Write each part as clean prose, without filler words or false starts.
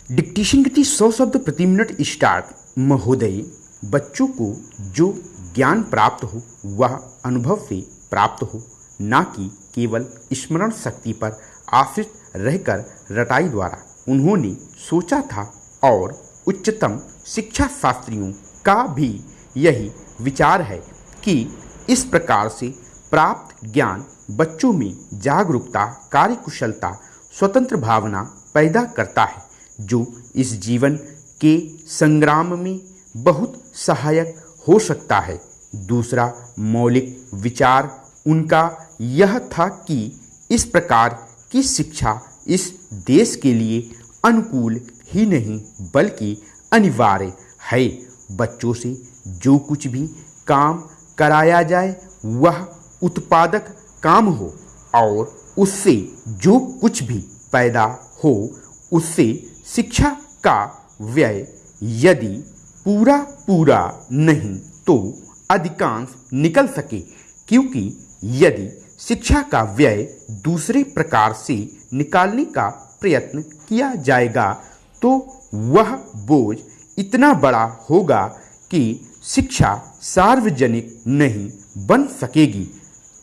Dictation गति 100 शब्द प्रति मिनट स्टार्ट। महोदय, बच्चों को जो ज्ञान प्राप्त हो वह अनुभव से प्राप्त हो, ना कि केवल स्मरण शक्ति पर आश्रित रहकर रटाई द्वारा। उन्होंने सोचा था और उच्चतम शिक्षा शास्त्रियों का भी यही विचार है कि इस प्रकार से प्राप्त ज्ञान बच्चों में जागरूकता, कार्यकुशलता, स्वतंत्र भावना पैदा करता है, जो इस जीवन के संग्राम में बहुत सहायक हो सकता है। दूसरा मौलिक विचार उनका यह था कि इस प्रकार की शिक्षा इस देश के लिए अनुकूल ही नहीं बल्कि अनिवार्य है। बच्चों से जो कुछ भी काम कराया जाए वह उत्पादक काम हो और उससे जो कुछ भी पैदा हो उससे शिक्षा का व्यय यदि पूरा नहीं तो अधिकांश निकल सके, क्योंकि यदि शिक्षा का व्यय दूसरे प्रकार से निकालने का प्रयत्न किया जाएगा तो वह बोझ इतना बड़ा होगा कि शिक्षा सार्वजनिक नहीं बन सकेगी।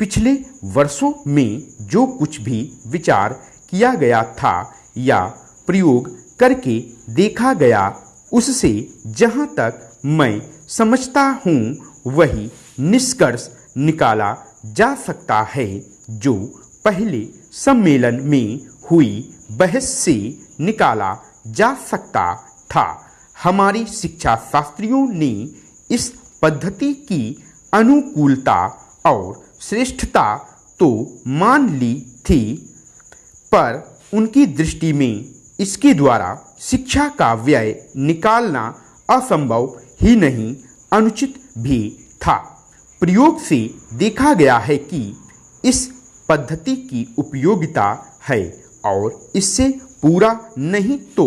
पिछले वर्षों में जो कुछ भी विचार किया गया था या प्रयोग करके देखा गया, उससे जहाँ तक मैं समझता हूँ वही निष्कर्ष निकाला जा सकता है जो पहले सम्मेलन में हुई बहस से निकाला जा सकता था। हमारी शिक्षा शास्त्रियों ने इस पद्धति की अनुकूलता और श्रेष्ठता तो मान ली थी, पर उनकी दृष्टि में इसके द्वारा शिक्षा का व्यय निकालना असंभव ही नहीं, अनुचित भी था। प्रयोग से देखा गया है कि इस पद्धति की उपयोगिता है और इससे पूरा नहीं तो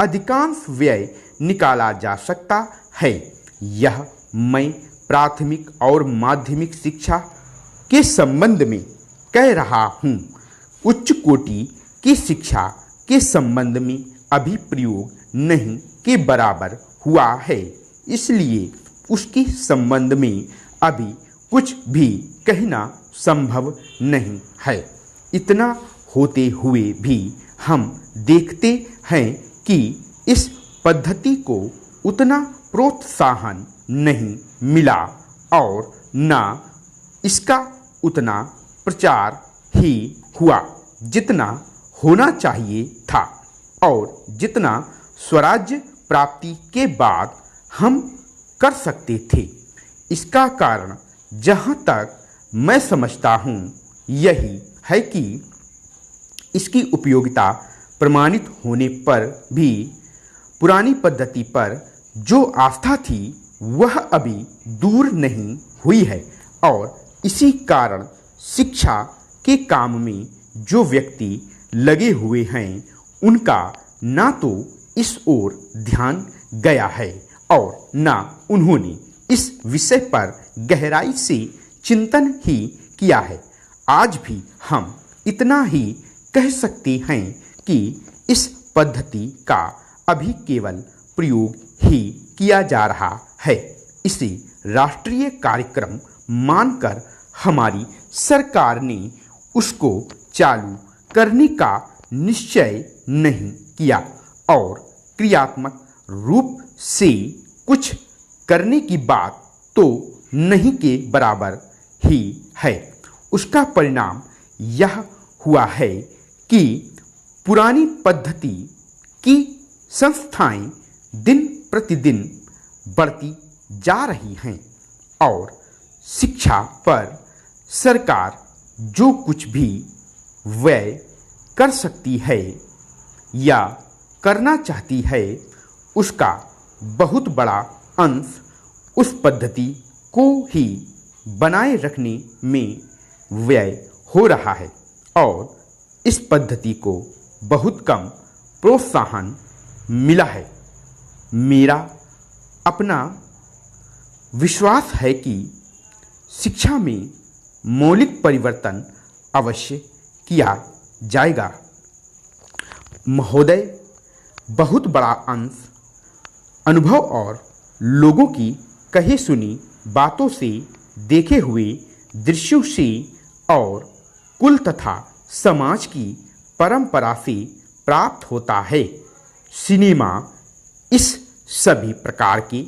अधिकांश व्यय निकाला जा सकता है। यह मैं प्राथमिक और माध्यमिक शिक्षा के संबंध में कह रहा हूँ। उच्च कोटि की शिक्षा के संबंध में अभी प्रयोग नहीं के बराबर हुआ है, इसलिए उसके संबंध में अभी कुछ भी कहना संभव नहीं है। इतना होते हुए भी हम देखते हैं कि इस पद्धति को उतना प्रोत्साहन नहीं मिला और न इसका उतना प्रचार ही हुआ जितना होना चाहिए था और जितना स्वराज्य प्राप्ति के बाद हम कर सकते थे। इसका कारण जहाँ तक मैं समझता हूँ यही है कि इसकी उपयोगिता प्रमाणित होने पर भी पुरानी पद्धति पर जो आस्था थी वह अभी दूर नहीं हुई है और इसी कारण शिक्षा के काम में जो व्यक्ति लगे हुए हैं उनका ना तो इस ओर ध्यान गया है और ना उन्होंने इस विषय पर गहराई से चिंतन ही किया है। आज भी हम इतना ही कह सकते हैं कि इस पद्धति का अभी केवल प्रयोग ही किया जा रहा है। इसे राष्ट्रीय कार्यक्रम मानकर हमारी सरकार ने उसको चालू करने का निश्चय नहीं किया और क्रियात्मक रूप से कुछ करने की बात तो नहीं के बराबर ही है। उसका परिणाम यह हुआ है कि पुरानी पद्धति की संस्थाएं दिन प्रतिदिन बढ़ती जा रही हैं और शिक्षा पर सरकार जो कुछ भी व्यय कर सकती है या करना चाहती है उसका बहुत बड़ा अंश उस पद्धति को ही बनाए रखने में व्यय हो रहा है और इस पद्धति को बहुत कम प्रोत्साहन मिला है। मेरा अपना विश्वास है कि शिक्षा में मौलिक परिवर्तन अवश्य किया जाएगा। महोदय, बहुत बड़ा अंश अनुभव और लोगों की कही सुनी बातों से, देखे हुए दृश्यों से और कुल तथा समाज की परंपरा से प्राप्त होता है। सिनेमा इस सभी प्रकार के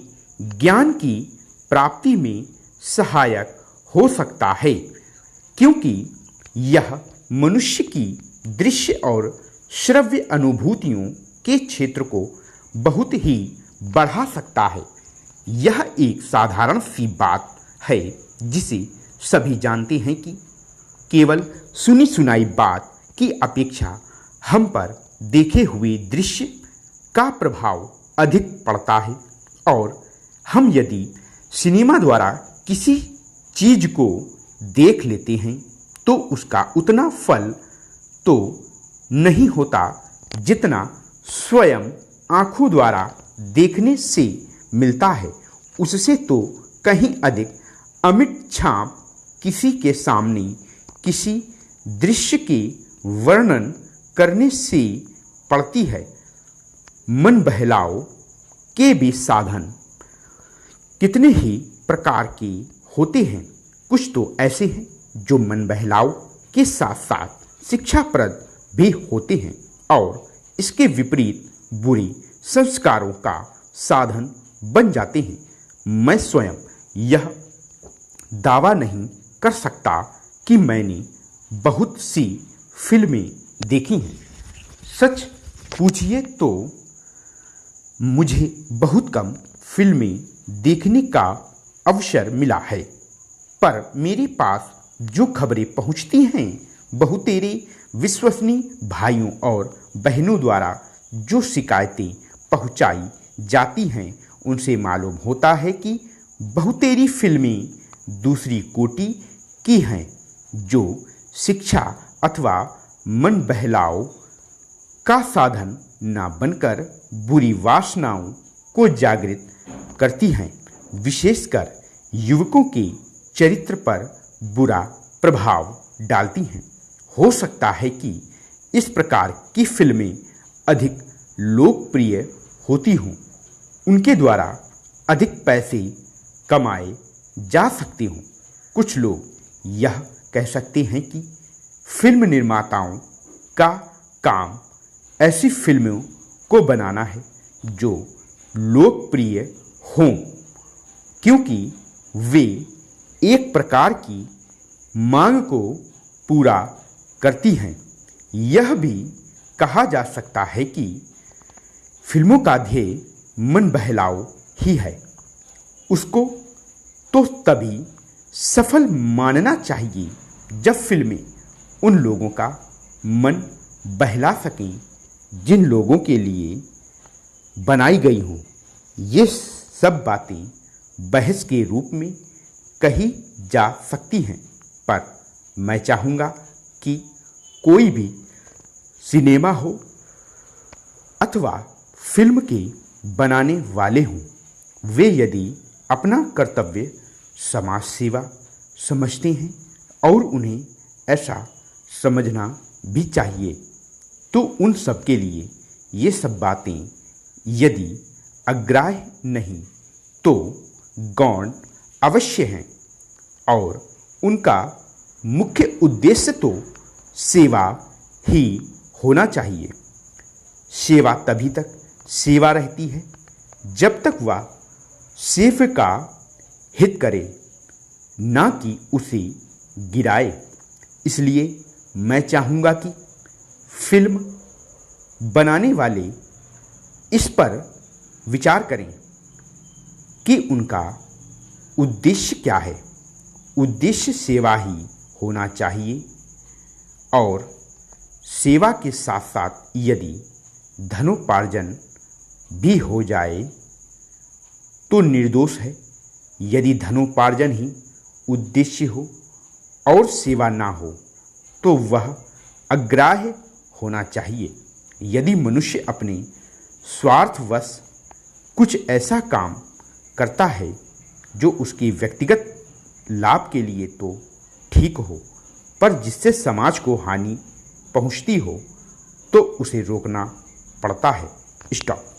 ज्ञान की प्राप्ति में सहायक हो सकता है, क्योंकि यह मनुष्य की दृश्य और श्रव्य अनुभूतियों के क्षेत्र को बहुत ही बढ़ा सकता है। यह एक साधारण सी बात है जिसे सभी जानते हैं कि केवल सुनी सुनाई बात की अपेक्षा हम पर देखे हुए दृश्य का प्रभाव अधिक पड़ता है, और हम यदि सिनेमा द्वारा किसी चीज को देख लेते हैं तो उसका उतना फल तो नहीं होता जितना स्वयं आंखों द्वारा देखने से मिलता है। उससे तो कहीं अधिक अमिट छाप किसी के सामने किसी दृश्य के वर्णन करने से पड़ती है। मन बहलाव के भी साधन कितने ही प्रकार के होते हैं। कुछ तो ऐसे हैं जो मन बहलाव के साथ साथ शिक्षाप्रद भी होते हैं और इसके विपरीत बुरी संस्कारों का साधन बन जाते हैं। मैं स्वयं यह दावा नहीं कर सकता कि मैंने बहुत सी फिल्में देखी हैं। सच पूछिए तो मुझे बहुत कम फिल्में देखने का अवसर मिला है, पर मेरे पास जो खबरें पहुंचती हैं बहुतेरे विश्वसनीय भाइयों और बहनों द्वारा जो शिकायतें पहुंचाई जाती हैं उनसे मालूम होता है कि बहुतेरी फिल्में दूसरी कोटि की हैं जो शिक्षा अथवा मन बहलाव का साधन न बनकर बुरी वासनाओं को जागृत करती हैं, विशेषकर युवकों के चरित्र पर बुरा प्रभाव डालती हैं। हो सकता है कि इस प्रकार की फिल्में अधिक लोकप्रिय होती हों, उनके द्वारा अधिक पैसे कमाए जा सकते हों। कुछ लोग यह कह सकते हैं कि फिल्म निर्माताओं का काम ऐसी फिल्मों को बनाना है जो लोकप्रिय हों, क्योंकि वे एक प्रकार की मांग को पूरा करती हैं। यह भी कहा जा सकता है कि फिल्मों का ध्येय मन बहलाव ही है। उसको तो तभी सफल मानना चाहिए जब फिल्में उन लोगों का मन बहला सकें जिन लोगों के लिए बनाई गई हों। ये सब बातें बहस के रूप में कही जा सकती हैं, पर मैं चाहूँगा कि कोई भी सिनेमा हो अथवा फिल्म के बनाने वाले हों, वे यदि अपना कर्तव्य समाज सेवा समझते हैं और उन्हें ऐसा समझना भी चाहिए, तो उन सब के लिए ये सब बातें यदि अग्राह्य नहीं तो गौण अवश्य हैं, और उनका मुख्य उद्देश्य तो सेवा ही होना चाहिए। सेवा तभी तक सेवा रहती है जब तक वह सेव का हित करे, ना कि उसे गिराए। इसलिए मैं चाहूँगा कि फिल्म बनाने वाले इस पर विचार करें कि उनका उद्देश्य क्या है। उद्देश्य सेवा ही होना चाहिए, और सेवा के साथ साथ यदि धनोपार्जन भी हो जाए तो निर्दोष है। यदि धनोपार्जन ही उद्देश्य हो और सेवा ना हो तो वह अग्राह्य होना चाहिए। यदि मनुष्य अपने स्वार्थवश कुछ ऐसा काम करता है जो उसके व्यक्तिगत लाभ के लिए तो ठीक हो, पर जिससे समाज को हानि पहुंचती हो, तो उसे रोकना पड़ता है। स्टॉप।